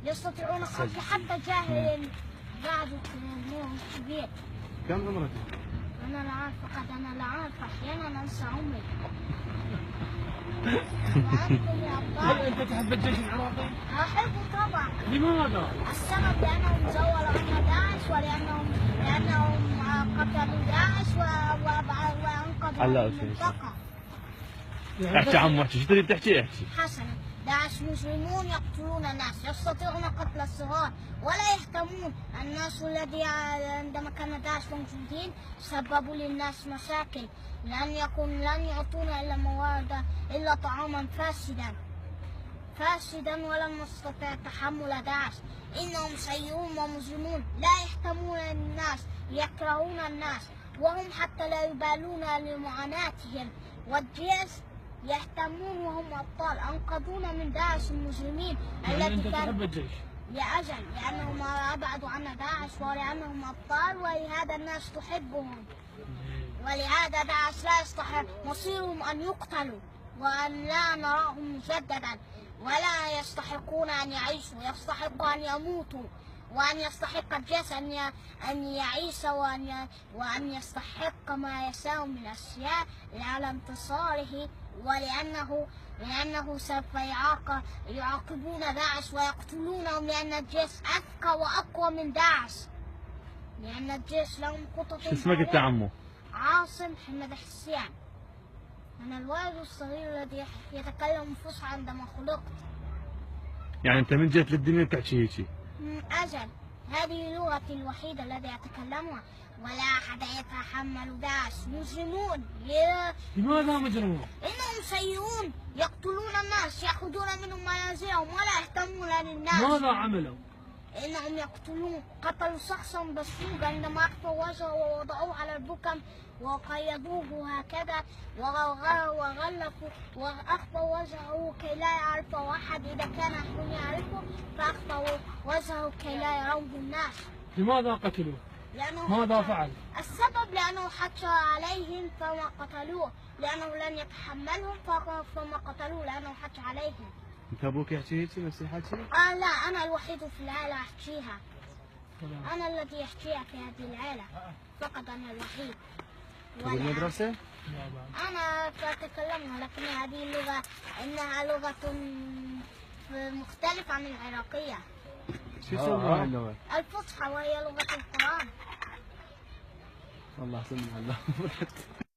يستطيعون قتل حتى جاهل قاعد في البيت. كم عمرك؟ أنا لا أعرف، فقط أنا لا أعرف، أحيانا أنسى عمري. هل أنت تحب الجيش العراقي؟ أحبه طبعا. لماذا؟ السبب لأنهم زوروا عنا داعش، ولأنهم قتلوا داعش وأنقذوا المنطقة. احكي عمو، احكي، شو تريد تحكي؟ احكي. حسنا، داعش مجرمون يقتلون الناس، يستطيعون قتل الصغار ولا يهتمون. الناس الذي عندما كان داعش موجودين سببوا للناس مشاكل، لن يعطونا إلا مواد إلا طعاما فاسدا ولن نستطيع تحمل داعش. إنهم سيئون ومجرمون لا يهتمون للناس، يكرهون الناس، وهم حتى لا يبالون لمعاناتهم. والجيش يهتمون وهم أبطال، أنقذونا من داعش المجرمين التي تحب الجيش؟ لأجل لأنهم أبعدوا عنا داعش ولأنهم أبطال، ولهذا الناس تحبهم، ولهذا داعش لا يستحق مصيرهم أن يقتلوا وأن لا نراهم مجددا، ولا يستحقون أن يعيشوا، يستحقوا أن يموتوا، وأن يستحق الجيش أن يعيش وأن يستحق ما يشاء من أشياء على انتصاره، لأنه سوف يعاقبون داعش ويقتلونهم، لأن الجيش أذكى وأقوى من داعش، لأن الجيش لهم خطط. شو اسمك أنت عمو؟ عاصم حمد حسين. أنا الولد الصغير الذي يتكلم فصحى عندما خلقت. يعني أنت من جيت للدنيا تحكي هيك؟ أجل، هذه لغتي الوحيدة التي أتكلمها، ولا أحد يتحمل داعش. مجرمون. لماذا مجرمون؟ إنهم سيئون، يقتلون الناس، يأخذون منهم منازلهم ولا يهتمون للناس. ماذا عملوا؟ إنهم يقتلون. قتلوا شخصا بالسوق عندما أخفوا وجهه ووضعوه على البكم وقيدوه هكذا وغلفوا وأخفوا وجهه كي لا يعرفه أحد، إذا كان أحد يعرفه فأخفوا وجهه كي لا يروه الناس. لماذا قتلوه؟ ماذا فعل؟ السبب لأنه حج عليهم فما قتلوه، لأنه لن يتحملهم فما قتلوه لأنه حج عليهم. انت ابوك يحكي هيك نفس الحكي؟ لا، أنا الوحيد في العائلة أحكيها. أنا الذي يحكيها في هذه العائلة، فقط أنا الوحيد. في المدرسة؟ أنا أتكلمها، لكن هذه اللغة إنها لغة مختلفة عن العراقية. شو يسموها اللغة؟ الفصحى، وهي لغة القرآن. والله سمع الله